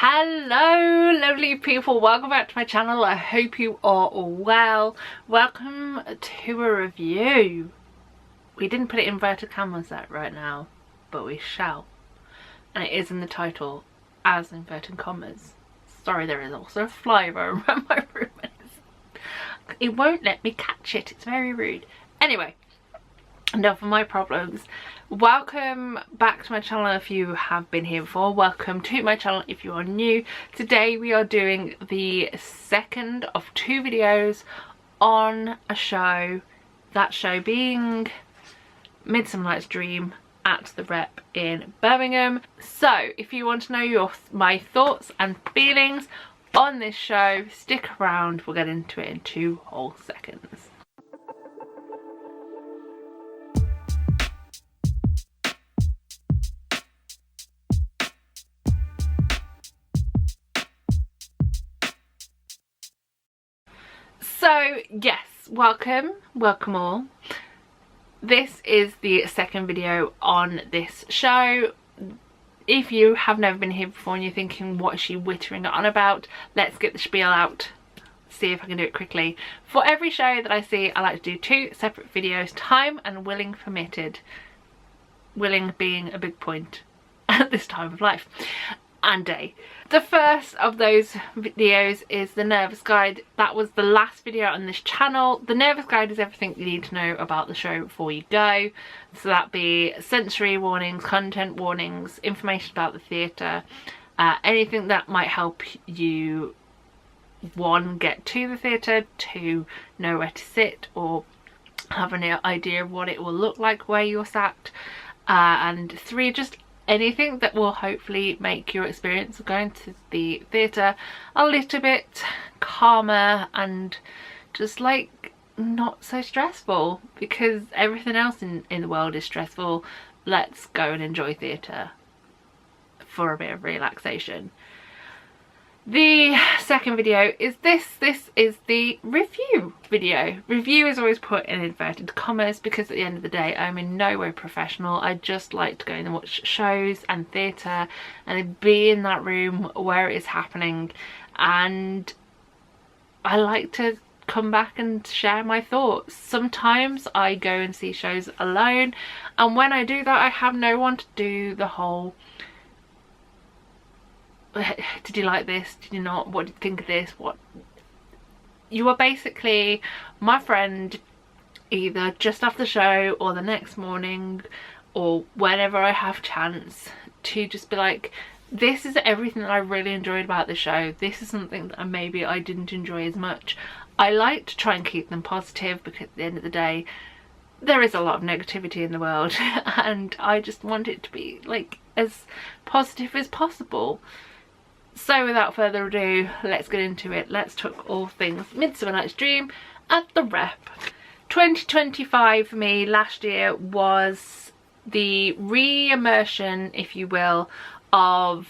Hello lovely people, welcome back to my channel. I hope you are all well. Welcome to a review. We didn't put it in inverted commas that right now, but we shall, and it is in the title as inverted commas. Sorry, there is also a fly around my room. It won't let me catch it, it's very rude. Anyway, enough of my problems. Welcome back to my channel if you have been here before. Welcome to my channel if you are new. Today we are doing the second of two videos on a show, that show being Midsummer Night's Dream at the Rep in Birmingham. So if you want to know my thoughts and feelings on this show, stick around, we'll get into it in 2 whole seconds. So yes, welcome all. This is the second video on this show. If you have never been here before and you're thinking, what is she whittering on about, let's get the spiel out. See if I can do it quickly. For every show that I see, I like to do 2 separate videos, time and willing permitted. Willing being a big point at this time of life and day. The first of those videos is the Nervous Guide. That was the last video on this channel. The Nervous Guide is everything you need to know about the show before you go. So that be sensory warnings, content warnings, information about the theatre, anything that might help you, 1, get to the theatre, 2, know where to sit or have an idea of what it will look like where you're sat, and 3, just anything that will hopefully make your experience of going to the theatre a little bit calmer and just like not so stressful, because everything else in the world is stressful. Let's go and enjoy theatre for a bit of relaxation. The second video is this is the review video. Review is always put in inverted commas because at the end of the day I'm in no way professional. I just like to go and watch shows and theatre and be in that room where it is happening, and I like to come back and share my thoughts. Sometimes I go and see shows alone, and when I do that I have no one to do the whole did you like this, did you not, what did you think of this, what. You are basically my friend either just after the show or the next morning or whenever I have chance to just be like, this is everything that I really enjoyed about the show, this is something that maybe I didn't enjoy as much. I like to try and keep them positive because at the end of the day there is a lot of negativity in the world and I just want it to be like as positive as possible. So without further ado, let's get into it. Let's talk all things Midsummer Night's Dream at the Rep. 2025 for me last year was the re-immersion, if you will, of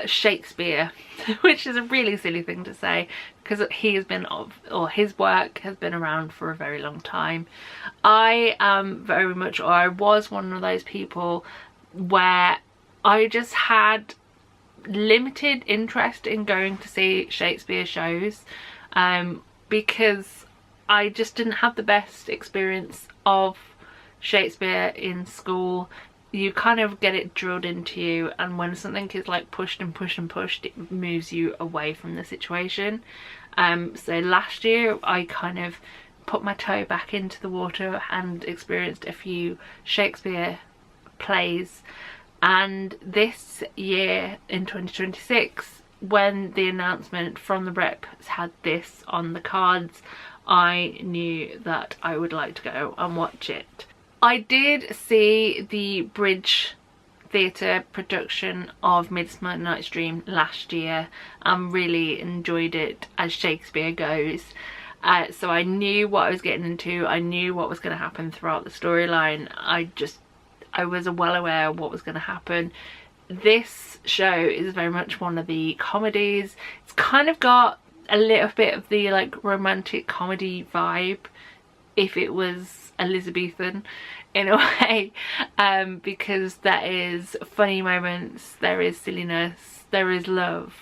Shakespeare, which is a really silly thing to say because he has been, or his work has been around for a very long time. I am very much, or I was one of those people where I just had limited interest in going to see Shakespeare shows because I just didn't have the best experience of Shakespeare in school. You kind of get it drilled into you, and when something is like pushed and pushed and pushed, it moves you away from the situation. So last year I kind of put my toe back into the water and experienced a few Shakespeare plays. And this year in 2026, when the announcement from the Rep had this on the cards, I knew that I would like to go and watch it. I did see the Bridge Theatre production of Midsummer Night's Dream last year and really enjoyed it as Shakespeare goes. So I knew what I was getting into, I knew what was going to happen throughout the storyline. I was well aware of what was going to happen. This show is very much one of the comedies. It's kind of got a little bit of the like romantic comedy vibe if it was Elizabethan in a way, because there is funny moments, there is silliness, there is love,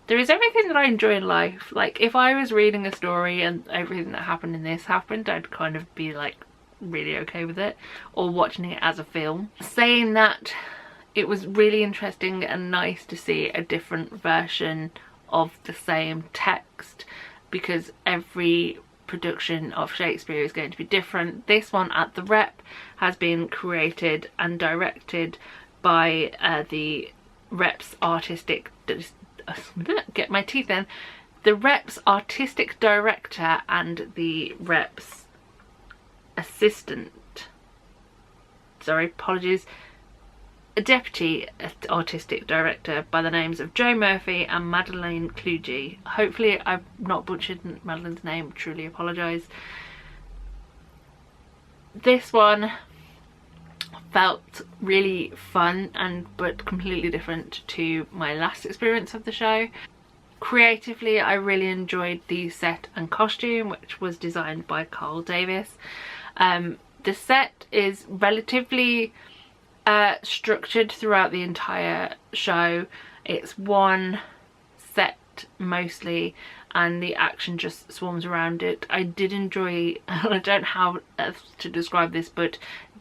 there is everything that I enjoy in life. Like, if I was reading a story and everything that happened in this happened, I'd kind of be like really okay with it, or watching it as a film. Saying that, it was really interesting and nice to see a different version of the same text, because every production of Shakespeare is going to be different. This one at the Rep has been created and directed by the Rep's artistic get my teeth in the Rep's artistic director and the Rep's assistant, sorry, apologies, a deputy artistic director by the names of Joe Murphy and Madeleine Kluge. Hopefully I've not butchered Madeleine's name, truly apologise. This one felt really fun but completely different to my last experience of the show. Creatively, I really enjoyed the set and costume, which was designed by Carl Davis. The set is relatively structured throughout the entire show. It's one set mostly, and the action just swarms around it. I did enjoy, I don't know how to describe this, but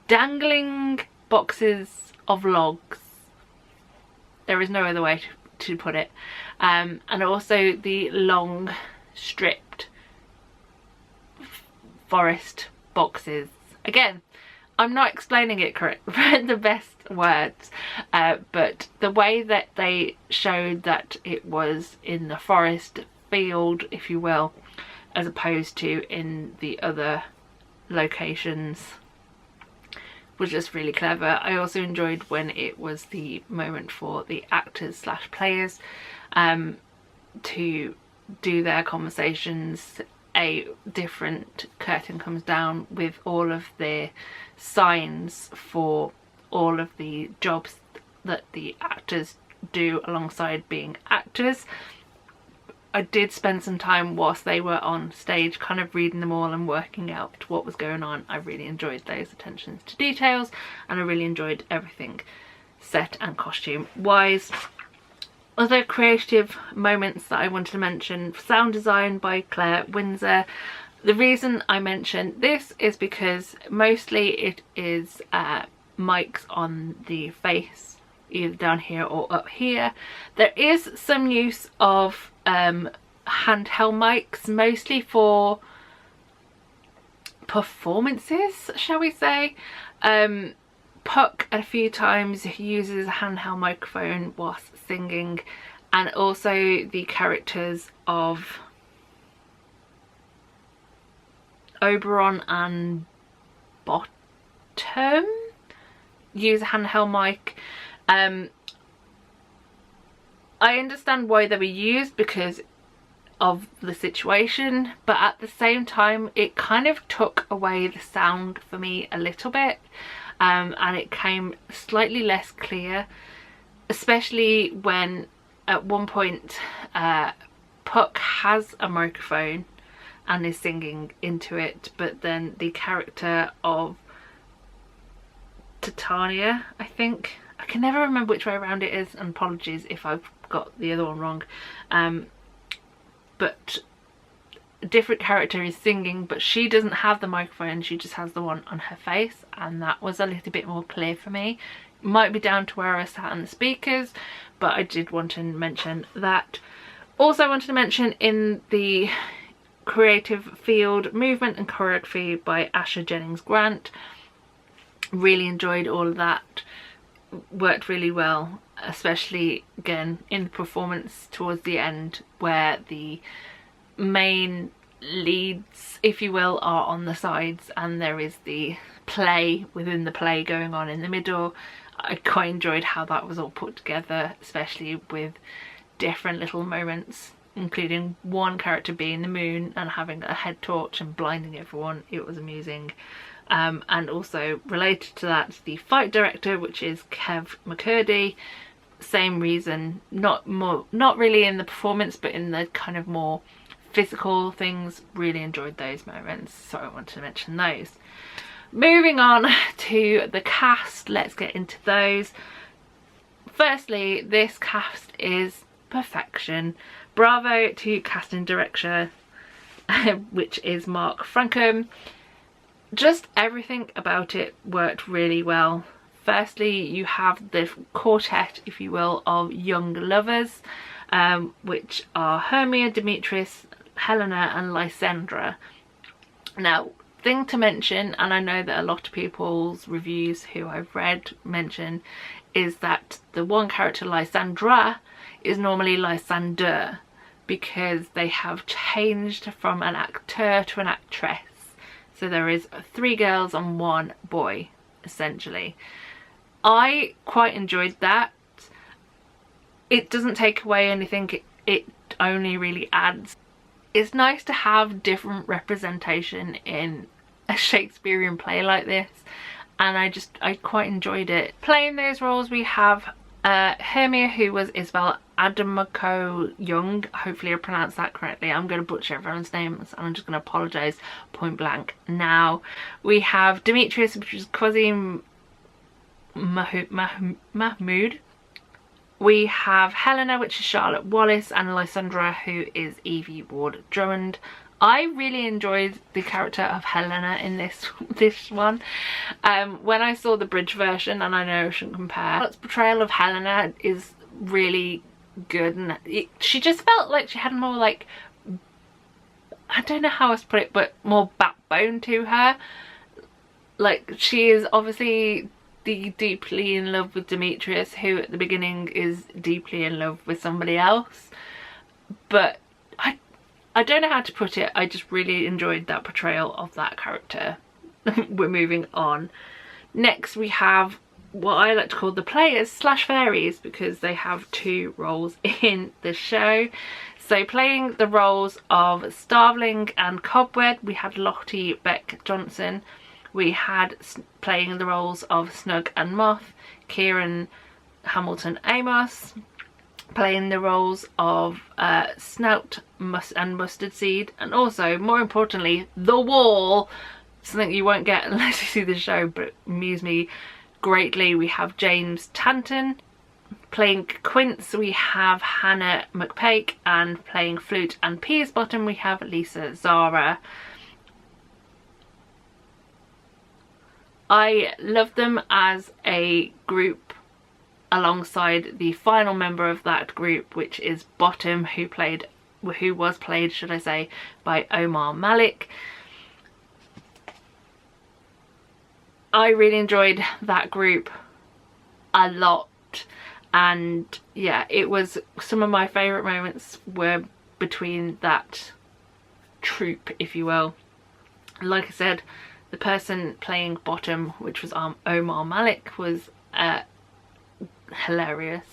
dangling boxes of logs. There is no other way to put it. And also the long stripped forest boxes. Again, I'm not explaining it correct the best words, but the way that they showed that it was in the forest field, if you will, as opposed to in the other locations, was just really clever. I also enjoyed when it was the moment for the actors slash players to do their conversations. A different curtain comes down with all of the signs for all of the jobs that the actors do alongside being actors. I did spend some time whilst they were on stage kind of reading them all and working out what was going on. I really enjoyed those attentions to details, and I really enjoyed everything set and costume wise. Other creative moments that I wanted to mention: sound design by Claire Windsor. The reason I mention this is because mostly it is mics on the face, either down here or up here. There is some use of handheld mics, mostly for performances, shall we say. Puck a few times uses a handheld microphone whilst singing, and also the characters of Oberon and Bottom use a handheld mic. I understand why they were used because of the situation, but at the same time it kind of took away the sound for me a little bit, and it came slightly less clear, especially when at one point Puck has a microphone and is singing into it, but then the character of Titania, I think, I can never remember which way around it is, and apologies if I've got the other one wrong, but a different character is singing, but she doesn't have the microphone, she just has the one on her face, and that was a little bit more clear for me. It might be down to where I sat on the speakers, but I did want to mention that. Also, I wanted to mention in the creative field, movement and choreography by Asher Jennings Grant. Really enjoyed all of that. Worked really well, especially again in the performance towards the end, where the main leads, if you will, are on the sides and there is the play within the play going on in the middle. I quite enjoyed how that was all put together, especially with different little moments, including one character being the moon and having a head torch and blinding everyone. It was amusing. And also related to that, the fight director, which is Kev McCurdy. Same reason, not really in the performance, but in the kind of more physical things. Really enjoyed those moments, so I wanted to mention those. Moving on to the cast, let's get into those. Firstly, this cast is perfection. Bravo to casting director, which is Mark Frankham. Just everything about it worked really well. Firstly, you have the quartet, if you will, of young lovers, which are Hermia, Demetrius, Helena and Lysandra. Now, thing to mention, and I know that a lot of people's reviews who I've read mention, is that the one character, Lysandra, is normally Lysander, because they have changed from an actor to an actress. So there is 3 girls and 1 boy, essentially. I quite enjoyed that. It doesn't take away anything, it only really adds. It's nice to have different representation in a Shakespearean play like this, and I quite enjoyed it. Playing those roles we have Hermia, who was Isabel Adamako Young. Hopefully I pronounced that correctly. I'm going to butcher everyone's names and I'm just going to apologise point blank now. We have Demetrius, which is Quasi Mahmood. We have Helena, which is Charlotte Wallace, and Lysandra, who is Evie Ward Drummond. I really enjoyed the character of Helena in this one. When I saw the bridge version, and I know I shouldn't compare, Charlotte's portrayal of Helena is really good, and she just felt like she had more, like, I don't know how else to put it, but more backbone to her. Like, she is obviously deeply in love with Demetrius, who at the beginning is deeply in love with somebody else, but I don't know how to put it. I just really enjoyed that portrayal of that character. We're moving on. Next we have what I like to call the players slash fairies, because they have 2 roles in the show. So playing the roles of Starveling and Cobweb, we had Lottie Beck Johnson. We had playing the roles of Snug and Moth, Kieran Hamilton Amos. Playing the roles of Snout and Mustard Seed, and also, more importantly, the Wall, something you won't get unless you see the show, but amused me greatly. We have James Tanton. Playing Quince we have Hannah McPake, and playing Flute and Peasbottom we have Lisa Zara. I love them as a group, alongside the final member of that group, which is Bottom, who was played, should I say, by Omar Malik. I really enjoyed that group a lot, and yeah, it was some of my favourite moments were between that troupe, if you will. Like I said, the person playing Bottom, which was Omar Malik, was hilarious.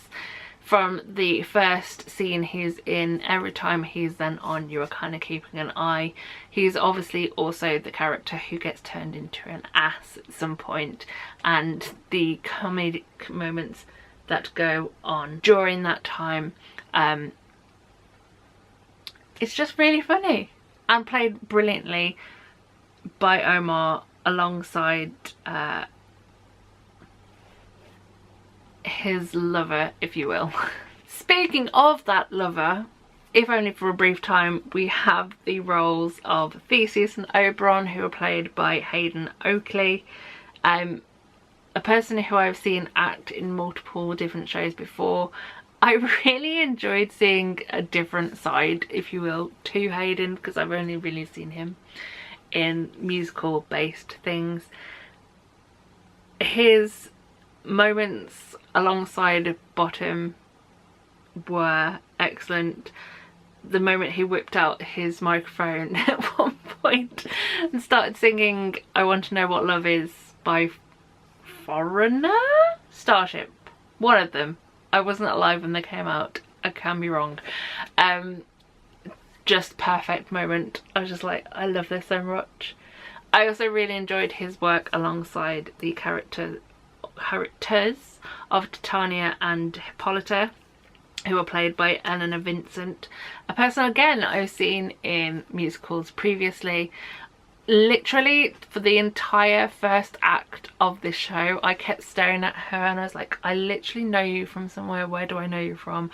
From the first scene he's in, every time he's then on, you are kind of keeping an eye. He's obviously also the character who gets turned into an ass at some point, and the comedic moments that go on during that time, it's just really funny and played brilliantly by Omar alongside his lover, if you will. Speaking of that lover, if only for a brief time, we have the roles of Theseus and Oberon, who are played by Hayden Oakley, a person who I've seen act in multiple different shows before. I really enjoyed seeing a different side, if you will, to Hayden, because I've only really seen him in musical based things. His moments alongside Bottom were excellent. The moment he whipped out his microphone at one point and started singing I Want to Know What Love Is by Foreigner? Starship. One of them. I wasn't alive when they came out. I can be wrong. Just perfect moment. I was just like, I love this so much. I also really enjoyed his work alongside the characters of Titania and Hippolyta, who are played by Eleanor Vincent, a person again I've seen in musicals previously. Literally for the entire first act of this show I kept staring at her and I was like, I literally know you from somewhere. Where do I know you from?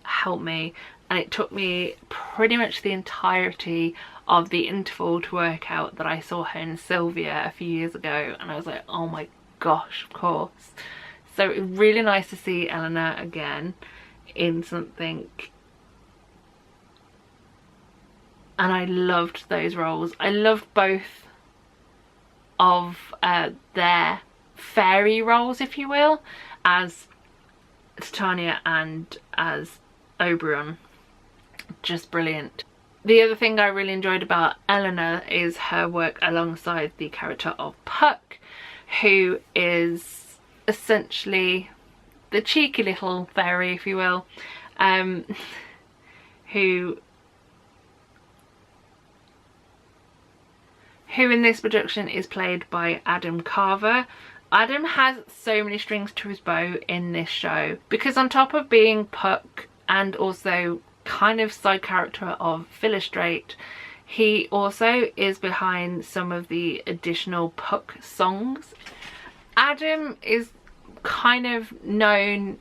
helped me, and it took me pretty much the entirety of the interval to work out that I saw her in Sylvia a few years ago, and I was like, oh my gosh, of course. So it was really nice to see Eleanor again in something, and I loved those roles. I loved both of their fairy roles, if you will, as Titania and as Oberon. Just brilliant. The other thing I really enjoyed about Eleanor is her work alongside the character of Puck, who is essentially the cheeky little fairy, if you will, who in this production is played by Adam Carver. Adam has so many strings to his bow in this show, because on top of being Puck and also kind of side character of Philostrate, he also is behind some of the additional Puck songs. Adam is kind of known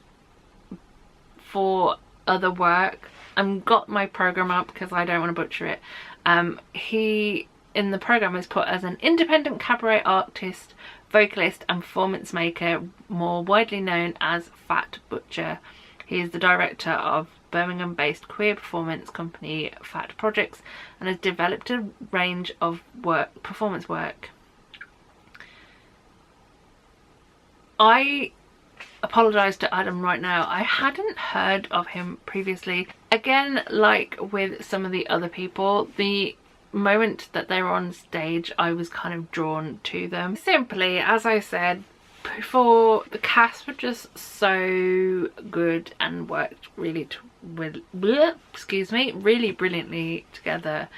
for other work. I've got my program up because I don't want to butcher it. He in the program is put as an independent cabaret artist, vocalist and performance maker, more widely known as Fat Butcher. He is the director of Birmingham based queer performance company Fat Projects and has developed a range of performance work. I apologise to Adam right now, I hadn't heard of him previously. Again, like with some of the other people, the moment that they were on stage I was kind of drawn to them. Simply, as I said before, the cast were just so good and worked really really brilliantly together,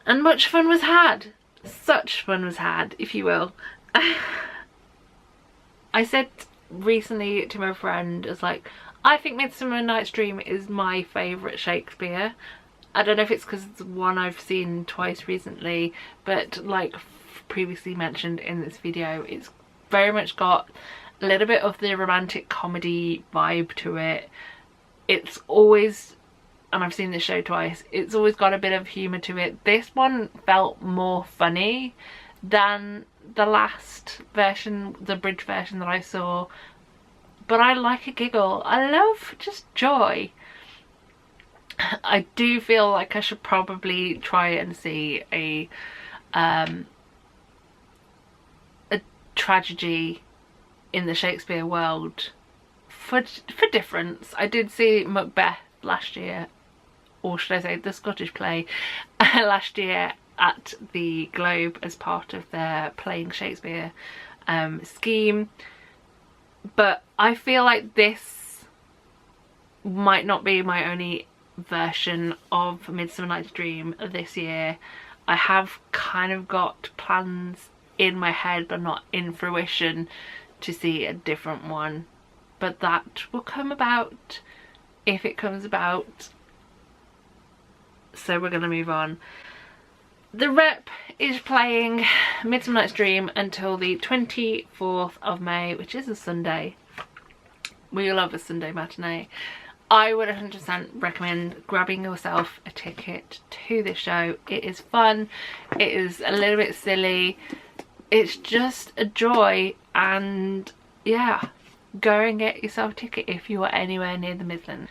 and much fun was had. Such fun was had, if you will. I said recently to my friend, it's like, I think Midsummer Night's Dream is my favourite Shakespeare. I don't know if it's because it's one I've seen twice recently, but like previously mentioned in this video, it's very much got a little bit of the romantic comedy vibe to it. It's always, and I've seen this show twice, it's always got a bit of humour to it. This one felt more funny than the last version, the bridge version that I saw, but I like a giggle. I love just joy. I do feel like I should probably try and see a tragedy in the Shakespeare world for difference. I did see Macbeth last year, or should I say the Scottish play, last year at the Globe as part of their Playing Shakespeare scheme, but I feel like this might not be my only version of Midsummer Night's Dream this year. I have kind of got plans in my head but not in fruition to see a different one, but that will come about if it comes about. So we're gonna move on. The Rep is playing Midsummer Night's Dream until the 24th of May, which is a Sunday. We love a Sunday matinee. I would 100% recommend grabbing yourself a ticket to this show. It is fun, it is a little bit silly, it's just a joy, and yeah, go and get yourself a ticket if you are anywhere near the Midlands.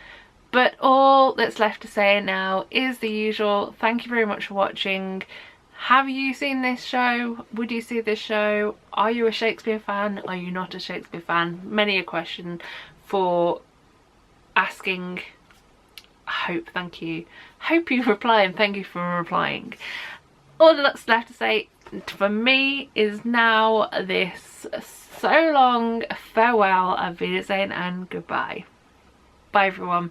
But all that's left to say now is the usual. Thank you very much for watching. Have you seen this show? Would you see this show? Are you a Shakespeare fan? Are you not a Shakespeare fan? Many a question for asking. Thank you. Hope you reply, and thank you for replying. All that's left to say for me is now this so long farewell, Auf Wiedersehen and goodbye. Bye everyone.